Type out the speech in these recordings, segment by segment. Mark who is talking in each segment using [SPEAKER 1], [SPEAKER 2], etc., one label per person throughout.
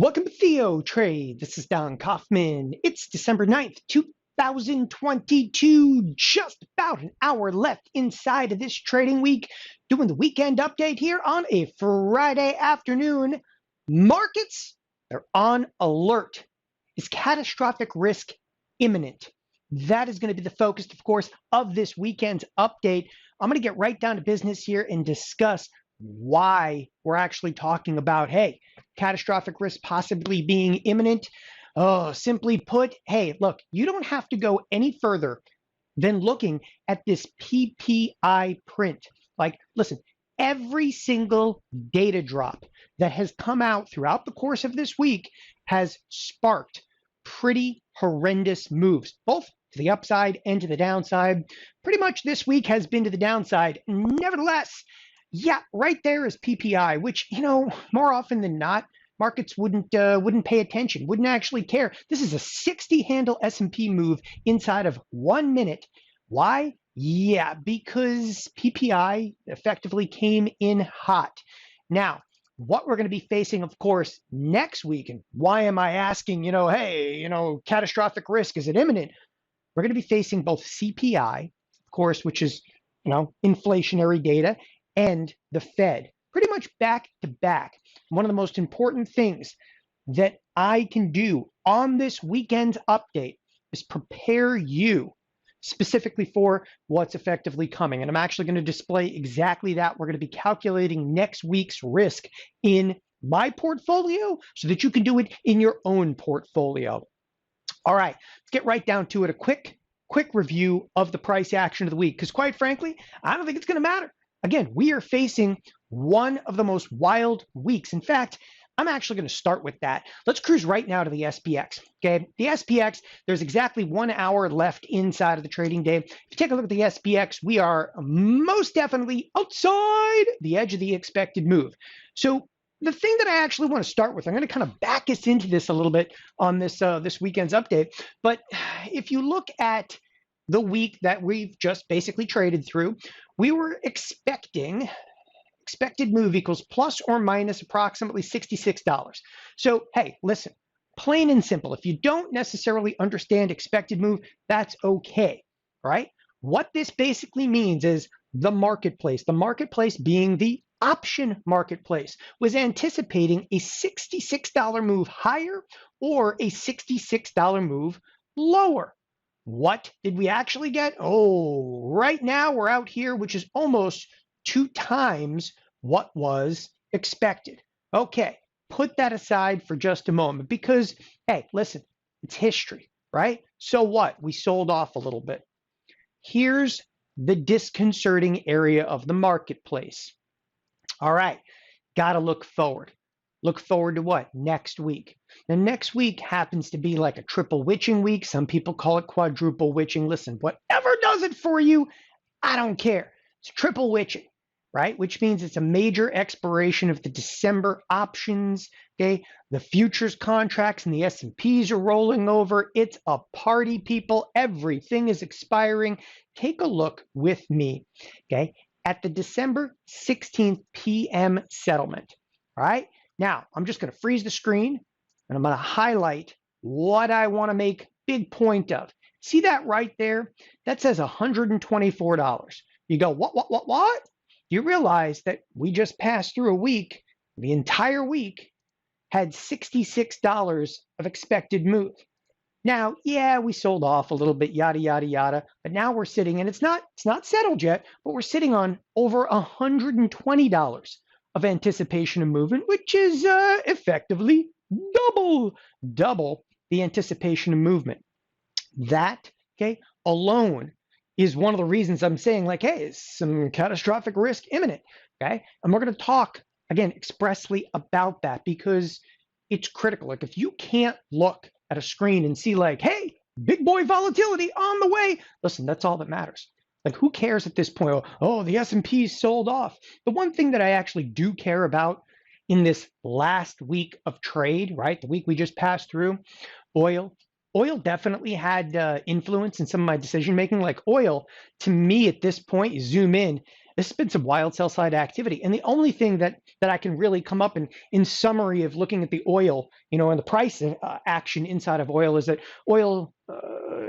[SPEAKER 1] Welcome to TheoTrade. This is Don Kaufman. It's December 9th, 2022. Just about an hour left inside of this trading week. Doing the weekend update here on a Friday afternoon. Markets, they're on alert. Is catastrophic risk imminent? That is going to be the focus, of course, of this weekend's update. I'm going to get right down to business here and discuss why we're actually talking about, hey, catastrophic risk possibly being imminent. Oh, simply put, hey, look, you don't have to go any further than looking at this PPI print. Like, listen, every single data drop that has come out throughout the course of this week has sparked pretty horrendous moves, both to the upside and to the downside. Pretty much this week has been to the downside. Nevertheless, yeah, right there is PPI, which, more often than not, markets wouldn't pay attention, wouldn't actually care. This is a 60-handle S&P move inside of 1 minute. Why? Yeah, because PPI effectively came in hot. Now, what we're going to be facing, of course, next week, and why am I asking, hey, catastrophic risk, is it imminent? We're going to be facing both CPI, of course, which is, inflationary data, and the Fed, pretty much back to back. One of the most important things that I can do on this weekend's update is prepare you specifically for what's effectively coming. And I'm actually going to display exactly that. We're going to be calculating next week's risk in my portfolio so that you can do it in your own portfolio. All right, let's get right down to it. A quick review of the price action of the week, because quite frankly, I don't think it's going to matter. Again, we are facing one of the most wild weeks. In fact, I'm actually going to start with that. Let's cruise right now to the SPX. Okay, the SPX, there's exactly 1 hour left inside of the trading day. If you take a look at the SPX, we are most definitely outside the edge of the expected move. So the thing that I actually want to start with, I'm going to kind of back us into this a little bit on this this weekend's update. But if you look at the week that we've just basically traded through, we were expected move equals plus or minus approximately $66. So, hey, listen, plain and simple. If you don't necessarily understand expected move, that's okay, right? What this basically means is the marketplace being the option marketplace, was anticipating a $66 move higher or a $66 move lower. What did we actually get? Oh, right now we're out here, which is almost 2 times what was expected. Okay, put that aside for just a moment because, hey, listen, it's history, right? So what? We sold off a little bit. Here's the disconcerting area of the marketplace. All right, got to look forward. Look forward to what? Next week. Now, next week happens to be like a triple witching week. Some people call it quadruple witching. Listen, whatever does it for you, I don't care. It's triple witching, right? Which means it's a major expiration of the December options, okay? The futures contracts and the S&Ps are rolling over. It's a party, people. Everything is expiring. Take a look with me, okay, at the December 16th PM settlement, all right? Now, I'm just going to freeze the screen, and I'm going to highlight what I want to make big point of. See that right there? That says $124. You go, what? You realize that we just passed through a week, the entire week had $66 of expected move. Now, yeah, we sold off a little bit, yada, yada, yada, but now we're sitting, and it's not settled yet, but we're sitting on over $120 of anticipation of movement, which is effectively double the anticipation of movement. That, okay, alone is one of the reasons I'm saying, like, hey, is some catastrophic risk imminent, okay? And we're going to talk, again, expressly about that because it's critical. Like, if you can't look at a screen and see, like, hey, big boy volatility on the way, listen, that's all that matters. Like, who cares at this point? Oh, the S&P sold off. The one thing that I actually do care about in this last week of trade, right, the week we just passed through, oil. Oil definitely had influence in some of my decision making. Like, oil, to me at this point, you zoom in, This has been some wild sell side activity. And the only thing that I can really come up in summary of looking at the oil, and the price action inside of oil is that oil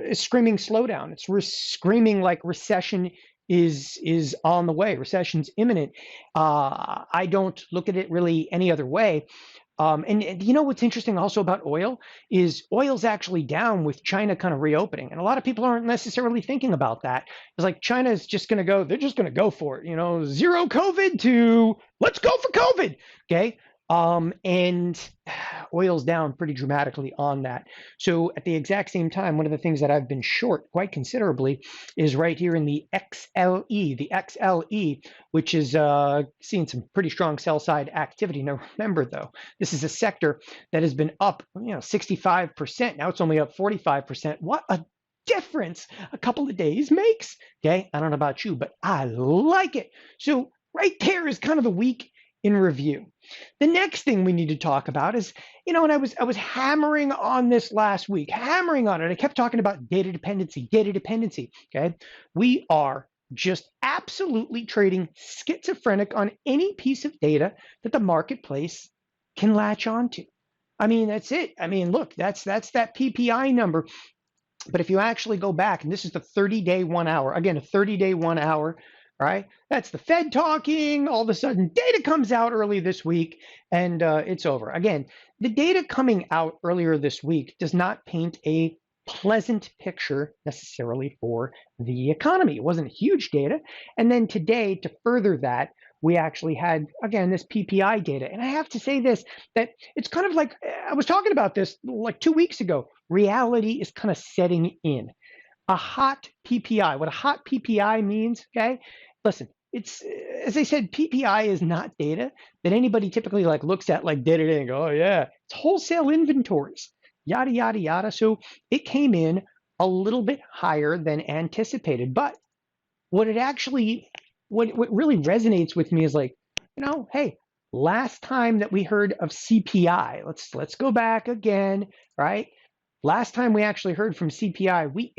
[SPEAKER 1] is screaming slowdown. It's screaming like recession is on the way. Recession's imminent. I don't look at it really any other way. And you know what's interesting also about oil is oil's actually down with China kind of reopening. And a lot of people aren't necessarily thinking about that. It's like China is just going to go, they're just going to go for it, zero COVID to let's go for COVID. Okay. And oil's down pretty dramatically on that. So at the exact same time, one of the things that I've been short quite considerably is right here in the XLE, which is seeing some pretty strong sell side activity. Now remember though, this is a sector that has been up 65%. Now it's only up 45%. What a difference a couple of days makes. Okay, I don't know about you, but I like it. So right there is kind of the week in review. The next thing we need to talk about is, and I was hammering on this last week, hammering on it. I kept talking about data dependency. Okay, we are just absolutely trading schizophrenic on any piece of data that the marketplace can latch onto. I mean, that's it. I mean, look, that's that PPI number. But if you actually go back, and this is the 30-day 1 hour, again, a 30-day 1 hour. All right, that's the Fed talking. All of a sudden, data comes out early this week, and it's over. Again, the data coming out earlier this week does not paint a pleasant picture necessarily for the economy. It wasn't huge data. And then today, to further that, we actually had, again, this PPI data. And I have to say this, that it's kind of like, I was talking about this like 2 weeks ago. Reality is kind of setting in. A hot PPI. What a hot PPI means, okay? Listen, it's, as I said, PPI is not data that anybody typically like looks at like day to day and go, oh yeah, it's wholesale inventories, yada, yada, yada. So it came in a little bit higher than anticipated. But what really resonates with me is like, hey, last time that we heard of CPI, let's go back again, right? Last time we actually heard from CPI, we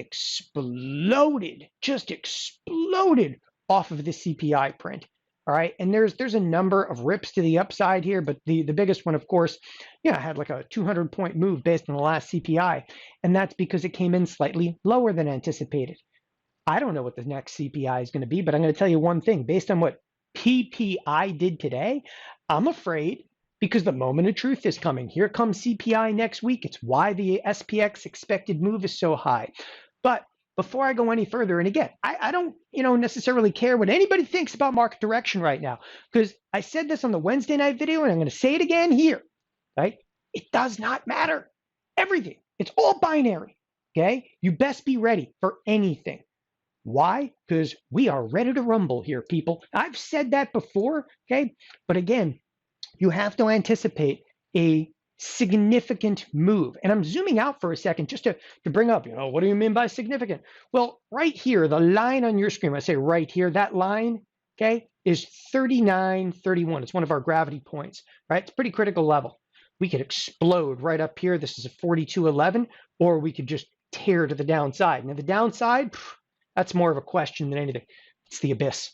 [SPEAKER 1] just exploded off of the CPI print. All right. And there's a number of rips to the upside here, but the biggest one, of course, had like a 200-point move based on the last CPI. And that's because it came in slightly lower than anticipated. I don't know what the next CPI is going to be, but I'm going to tell you one thing. Based on what PPI did today, I'm afraid, because the moment of truth is coming. Here comes CPI next week. It's why the SPX expected move is so high. But before I go any further, and again, I don't necessarily care what anybody thinks about market direction right now, because I said this on the Wednesday night video, and I'm going to say it again here, right? It does not matter. Everything. It's all binary, okay? You best be ready for anything. Why? Because we are ready to rumble here, people. I've said that before, okay? But again, you have to anticipate a significant move. And I'm zooming out for a second just to bring up, what do you mean by significant? Well, right here, the line on your screen, I say right here, that line, okay, is 39.31. It's one of our gravity points, right? It's a pretty critical level. We could explode right up here. This is a 42.11, or we could just tear to the downside. Now, the downside, that's more of a question than anything. It's the abyss.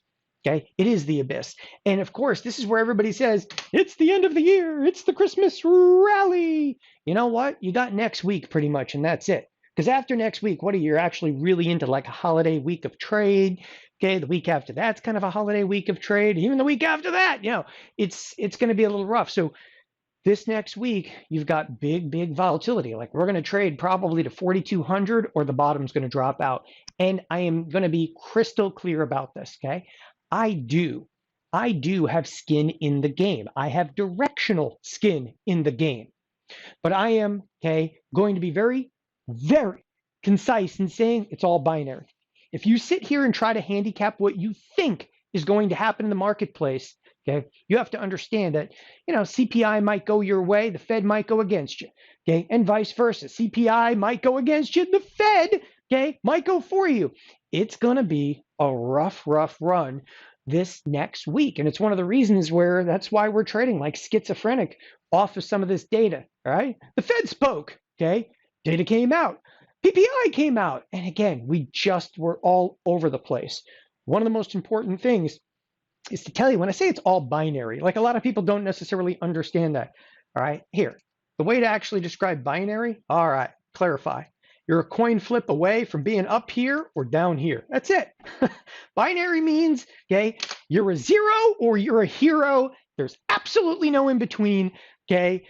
[SPEAKER 1] Okay, it is the abyss. And of course, this is where everybody says, it's the end of the year. It's the Christmas rally. You know what? You got next week pretty much, and that's it. Because after next week, what are you actually really into, like a holiday week of trade? Okay, the week after that's kind of a holiday week of trade. Even the week after that, it's going to be a little rough. So this next week, you've got big volatility. Like we're going to trade probably to 4,200 or the bottom's going to drop out. And I am going to be crystal clear about this, okay? I do have skin in the game. I have directional skin in the game. But I am, going to be very, very concise in saying it's all binary. If you sit here and try to handicap what you think is going to happen in the marketplace, okay, you have to understand that, CPI might go your way, the Fed might go against you, okay, and vice versa. CPI might go against you, the Fed, might go for you. It's going to be a rough run this next week. And it's one of the reasons where that's why we're trading like schizophrenic off of some of this data, all right? The Fed spoke, data came out, PPI came out. And again, we just were all over the place. One of the most important things is to tell you, when I say it's all binary, like a lot of people don't necessarily understand that. All right, here, the way to actually describe binary, all right, clarify. You're a coin flip away from being up here or down here. That's it. Binary means, okay, you're a zero or you're a hero. There's absolutely no in between, okay?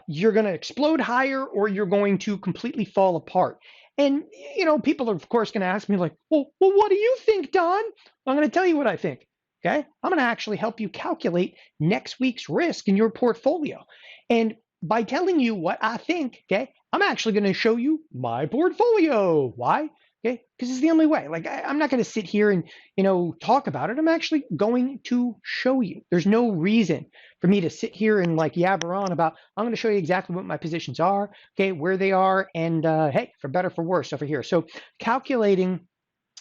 [SPEAKER 1] You're going to explode higher or you're going to completely fall apart. And, you know, people are, of course, going to ask me like, well, what do you think, Don? I'm going to tell you what I think. Okay, I'm going to actually help you calculate next week's risk in your portfolio. And by telling you what I think, okay, I'm actually going to show you my portfolio. Why? Okay, because it's the only way. Like I'm not going to sit here and, you know, talk about it. I'm actually going to show you. There's no reason for me to sit here and like yabber on about. I'm going to show you exactly what my positions are, okay, where they are, and hey, for better for worse over here. So calculating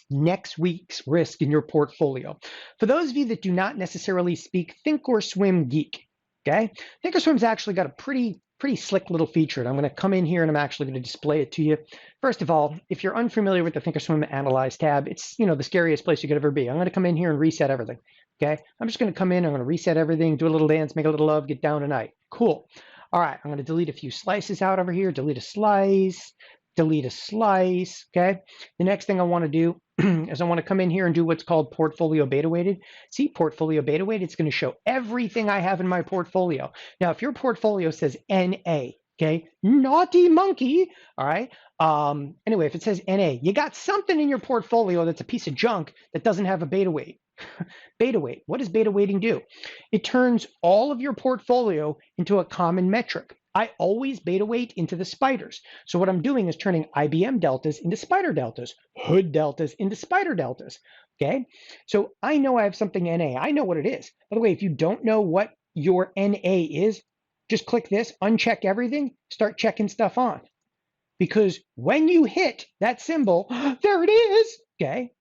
[SPEAKER 1] next week's risk in your portfolio. For those of you that do not necessarily speak thinkorswim geek, okay? Thinkorswim's actually got a pretty slick little feature. And I'm going to come in here and I'm actually going to display it to you. First of all, if you're unfamiliar with the Thinkorswim Analyze tab, it's, you know, the scariest place you could ever be. I'm going to come in here and reset everything, okay? I'm just going to come in, I'm going to reset everything, do a little dance, make a little love, get down tonight. Cool. All right, I'm going to delete a few slices out over here, delete a slice, okay? The next thing I want to do is I want to come in here and do what's called portfolio beta weighted. See, portfolio beta weighted, it's going to show everything I have in my portfolio. Now, if your portfolio says NA, okay, naughty monkey, all right? Anyway, if it says NA, you got something in your portfolio that's a piece of junk that doesn't have a beta weight. Beta weight, what does beta weighting do? It turns all of your portfolio into a common metric. I always beta weight into the spiders. So what I'm doing is turning IBM deltas into spider deltas, hood deltas into spider deltas, okay? So I know I have something NA. I know what it is. By the way, if you don't know what your NA is, just click this, uncheck everything, start checking stuff on. Because when you hit that symbol, there it is, okay?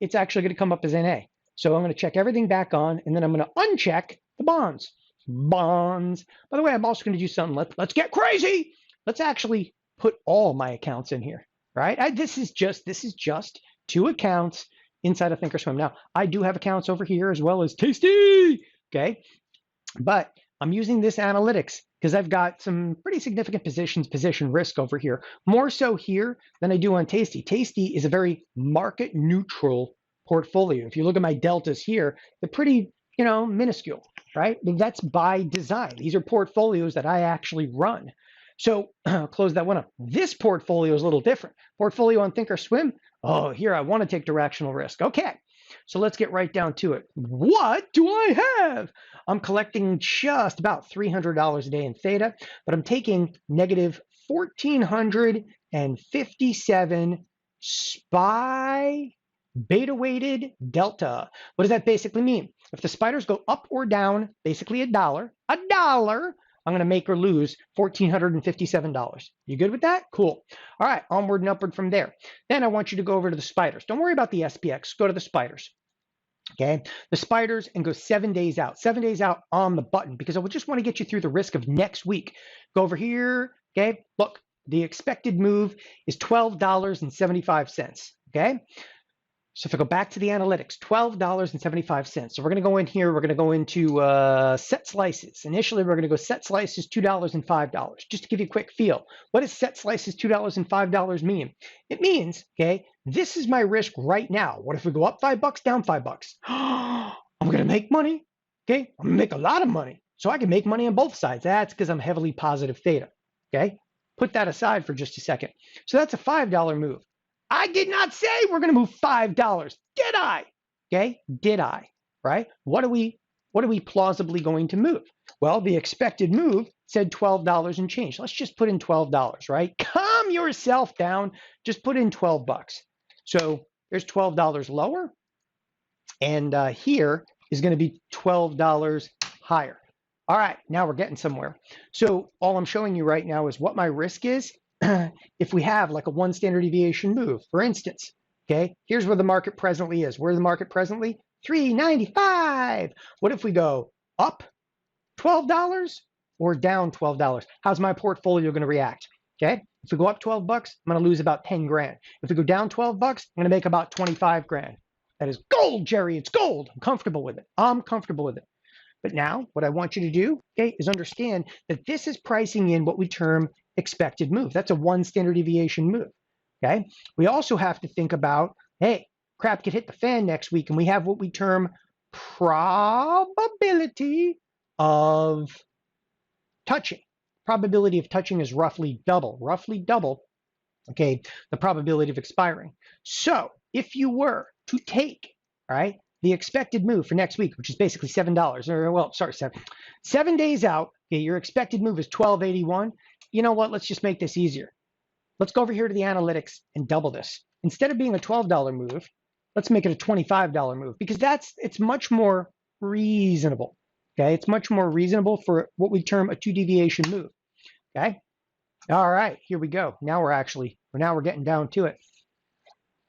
[SPEAKER 1] It's actually going to come up as NA. So I'm going to check everything back on, and then I'm going to uncheck the bonds. By the way, I'm also going to do something. Let's get crazy. Let's actually put all my accounts in here, right? This is just 2 accounts inside of Thinkorswim. Now, I do have accounts over here as well as Tasty, okay? But I'm using this analytics because I've got some pretty significant position risk over here, more so here than I do on Tasty. Tasty is a very market neutral portfolio. If you look at my deltas here, they're pretty, you know, minuscule, right? But that's by design. These are portfolios that I actually run. So close that one up. This portfolio is a little different. Portfolio on Thinkorswim, oh, here I want to take directional risk. Okay, so let's get right down to it. What do I have? I'm collecting just about $300 a day in theta, but I'm taking negative 1,457 SPY beta weighted delta. What does that basically mean? If the spiders go up or down, basically a dollar, I'm going to make or lose $1,457. You good with that? Cool. All right, onward and upward from there. Then I want you to go over to the spiders. Don't worry about the SPX. Go to the spiders. Okay, the spiders, and go 7 days out. 7 days out on the button, because I would just want to get you through the risk of next week. Go over here. Okay, look, the expected move is $12.75. Okay. So if I go back to the analytics, $12.75. So we're going to go in here. We're going to go into set slices. Initially, we're going to go set slices $2 and $5. Just to give you a quick feel. What does set slices $2 and $5 mean? It means, okay, this is my risk right now. What if we go up $5, down $5? I'm going to make money. Okay, I'm going to make a lot of money. So I can make money on both sides. That's because I'm heavily positive theta. Okay, put that aside for just a second. So that's a $5 move. I did not say we're going to move $5. Did I? Okay, did I? Right? What are we plausibly going to move? Well, the expected move said $12 and change. Let's just put in $12, right? Calm yourself down. Just put in $12. So there's $12 lower, and here is going to be $12 higher. All right, now we're getting somewhere. So all I'm showing you right now is what my risk is. If we have like a 1 standard deviation move, for instance, okay, here's where the market presently is. Where's the market presently? $395. What if we go up $12 or down $12? How's my portfolio going to react? Okay, if we go up $12, I'm going to lose about 10 grand. If we go down $12, I'm going to make about 25 grand. That is gold, Jerry. It's gold. I'm comfortable with it. I'm comfortable with it. But now what I want you to do, okay, is understand that this is pricing in what we term expected move. That's a 1 standard deviation move, okay? We also have to think about, hey, crap could hit the fan next week, and we have what we term probability of touching. Probability of touching is roughly double, okay, the probability of expiring. So if you were to take, all right, the expected move for next week, which is basically $7, or well, sorry, 7 days out, okay, your expected move is 1281. You know what? Let's just make this easier. Let's go over here to the analytics and double this. Instead of being a $12 move, let's make it a $25 move, because it's much more reasonable. Okay, it's much more reasonable for what we term a 2 deviation move. Okay. All right, here we go. Now we're getting down to it.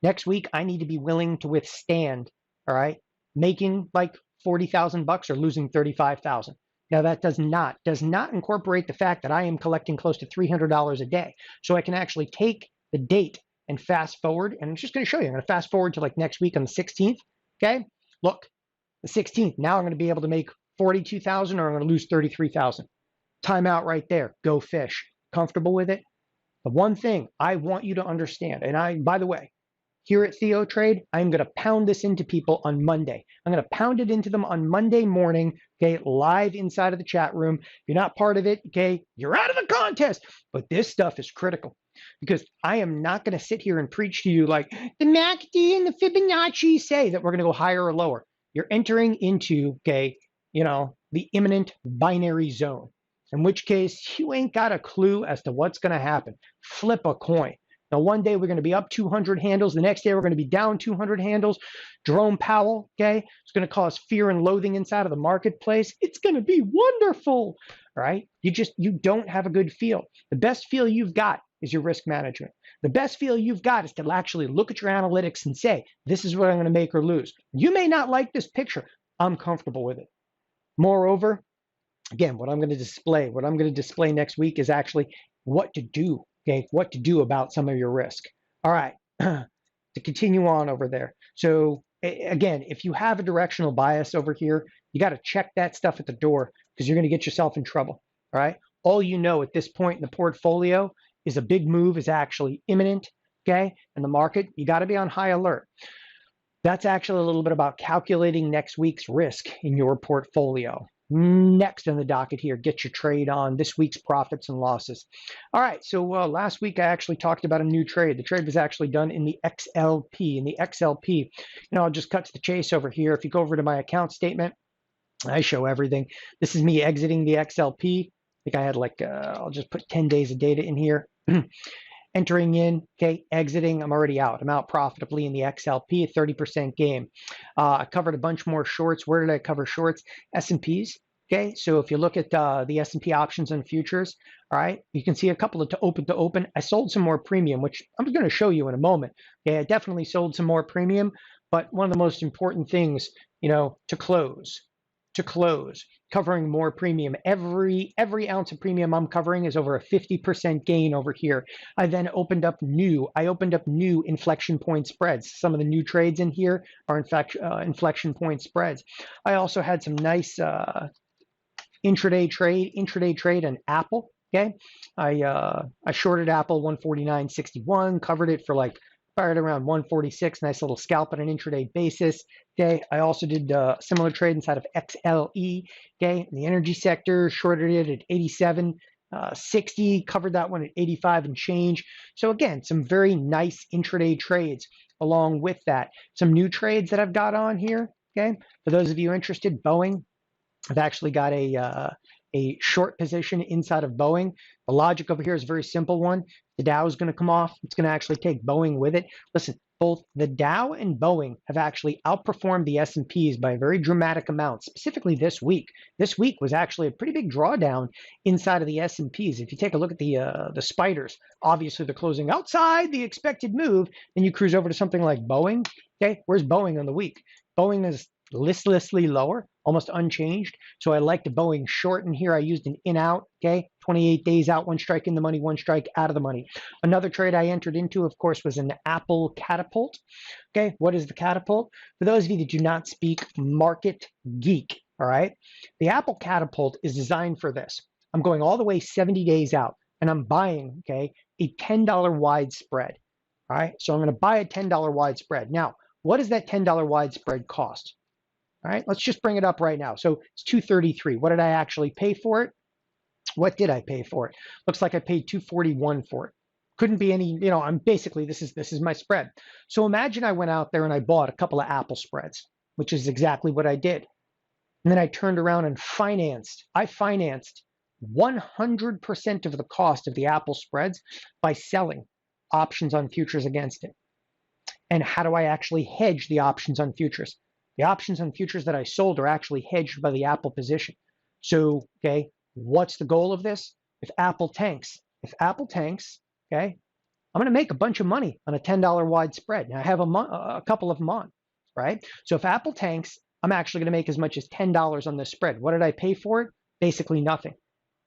[SPEAKER 1] Next week, I need to be willing to withstand, all right, making like 40,000 bucks or losing 35,000. Now that does not incorporate the fact that I am collecting close to $300 a day. So I can actually take the date and fast forward, and I'm just going to show you. I'm going to fast forward to like next week on the 16th. Okay, look, the 16th. Now I'm going to be able to make 42,000, or I'm going to lose 33,000. Timeout right there. Go fish. Comfortable with it? The one thing I want you to understand, and by the way, here at TheoTrade, I'm going to pound this into people on Monday. I'm going to pound it into them on Monday morning, okay, live inside of the chat room. If you're not part of it, okay, you're out of the contest. But this stuff is critical, because I am not going to sit here and preach to you like the MACD and the Fibonacci say that we're going to go higher or lower. You're entering into, okay, the imminent binary zone, in which case you ain't got a clue as to what's going to happen. Flip a coin. Now, one day we're going to be up 200 handles. The next day we're going to be down 200 handles. Jerome Powell, okay, it's going to cause fear and loathing inside of the marketplace. It's going to be wonderful, right? You don't have a good feel. The best feel you've got is your risk management. The best feel you've got is to actually look at your analytics and say, this is what I'm going to make or lose. You may not like this picture. I'm comfortable with it. Moreover, again, what I'm going to display next week is actually what to do. Okay, what to do about some of your risk. All right, to continue on over there. So again, if you have a directional bias over here, you got to check that stuff at the door, because you're going to get yourself in trouble. All right, all you know at this point in the portfolio is a big move is actually imminent. Okay, and the market, you got to be on high alert. That's actually a little bit about calculating next week's risk in your portfolio. Next on the docket here, get your trade on this week's profits and losses. All right, so last week I actually talked about a new trade. The trade was actually done in the XLP. In the XLP, I'll just cut to the chase over here. If you go over to my account statement, I show everything. This is me exiting the XLP. I think I had I'll just put 10 days of data in here. Entering in, okay, exiting, I'm already out. I'm out profitably in the XLP, a 30% gain. I covered a bunch more shorts. Where did I cover shorts? S&Ps, okay? So if you look at the S&P options and futures, all right, you can see a couple of to open. I sold some more premium, which I'm going to show you in a moment. Okay, I definitely sold some more premium, but one of the most important things, to close, covering more premium. Every ounce of premium I'm covering is over a 50% gain over here. I then opened up new inflection point spreads. Some of the new trades in here are in fact inflection point spreads. I also had some nice intraday trade on Apple. Okay, I shorted Apple 149.61, covered it for right around 146, nice little scalp on an intraday basis. Okay, I also did a similar trade inside of XLE. Okay, in the energy sector, shorted it at 87.60, covered that one at 85 and change. So again, some very nice intraday trades along with that. Some new trades that I've got on here. Okay, for those of you interested, Boeing. I've actually got a short position inside of Boeing. The logic over here is a very simple one. The Dow is going to come off. It's going to actually take Boeing with it. Listen, both the Dow and Boeing have actually outperformed the S&Ps by a very dramatic amount, specifically this week. This week was actually a pretty big drawdown inside of the S&Ps. If you take a look at the spiders, obviously they're closing outside the expected move. Then you cruise over to something like Boeing. Okay, where's Boeing on the week? Boeing is listlessly lower, almost unchanged. So I like the Boeing short in here. I used an in-out, okay? 28 days out, one strike in the money, one strike out of the money. Another trade I entered into, of course, was an Apple Catapult. Okay, what is the Catapult? For those of you that do not speak market geek, all right? The Apple Catapult is designed for this. I'm going all the way 70 days out, and I'm buying, okay, a $10 wide spread. All right, so I'm going to buy a $10 wide spread. Now, what does that $10 wide spread cost? All right, let's just bring it up right now. So it's $233. What did I actually pay for it? What did I pay for it? Looks like I paid $241 for it. Couldn't be any, I'm basically, this is my spread. So imagine I went out there and I bought a couple of Apple spreads, which is exactly what I did. And then I turned around and I financed 100% of the cost of the Apple spreads by selling options on futures against it. And how do I actually hedge the options on futures? The options on futures that I sold are actually hedged by the Apple position. So, okay, what's the goal of this? If Apple tanks, okay, I'm going to make a bunch of money on a $10 wide spread. Now I have a couple of them on, right? So if Apple tanks, I'm actually going to make as much as $10 on this spread. What did I pay for it? Basically nothing.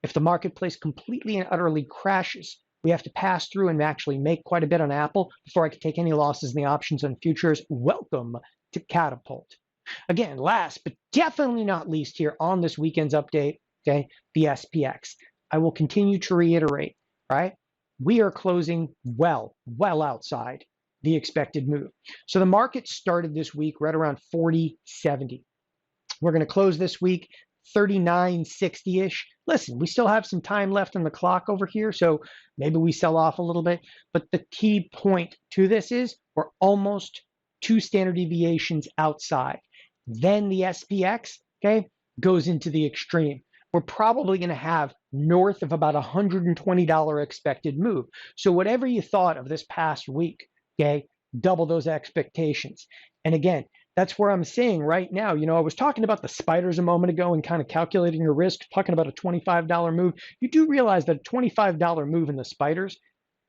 [SPEAKER 1] If the marketplace completely and utterly crashes, we have to pass through and actually make quite a bit on Apple before I can take any losses in the options on futures. Welcome to Catapult. Again, last but definitely not least here on this weekend's update, okay, the SPX. I will continue to reiterate, right? We are closing well outside the expected move. So the market started this week right around 40.70. We're going to close this week 39.60-ish. Listen, we still have some time left on the clock over here, so maybe we sell off a little bit. But the key point to this is we're almost 2 standard deviations outside. Then the SPX, okay, goes into the extreme. We're probably going to have north of about $120 expected move. So whatever you thought of this past week, okay, double those expectations. And again, that's where I'm saying right now, I was talking about the spiders a moment ago and kind of calculating your risk, talking about a $25 move. You do realize that a $25 move in the spiders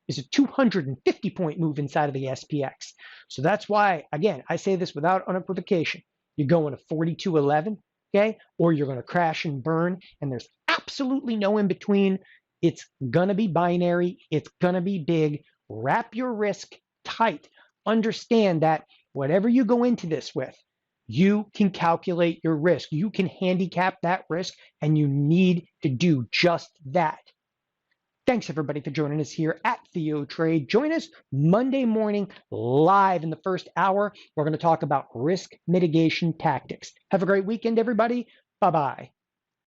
[SPEAKER 1] is a 250-point move inside of the SPX. So that's why, again, I say this without unequivocation. You're going to 42.11, okay, or you're going to crash and burn, and there's absolutely no in between. It's going to be binary. It's going to be big. Wrap your risk tight. Understand that whatever you go into this with, you can calculate your risk. You can handicap that risk, and you need to do just that. Thanks, everybody, for joining us here at TheoTrade. Join us Monday morning live in the first hour. We're going to talk about risk mitigation tactics. Have a great weekend, everybody. Bye-bye.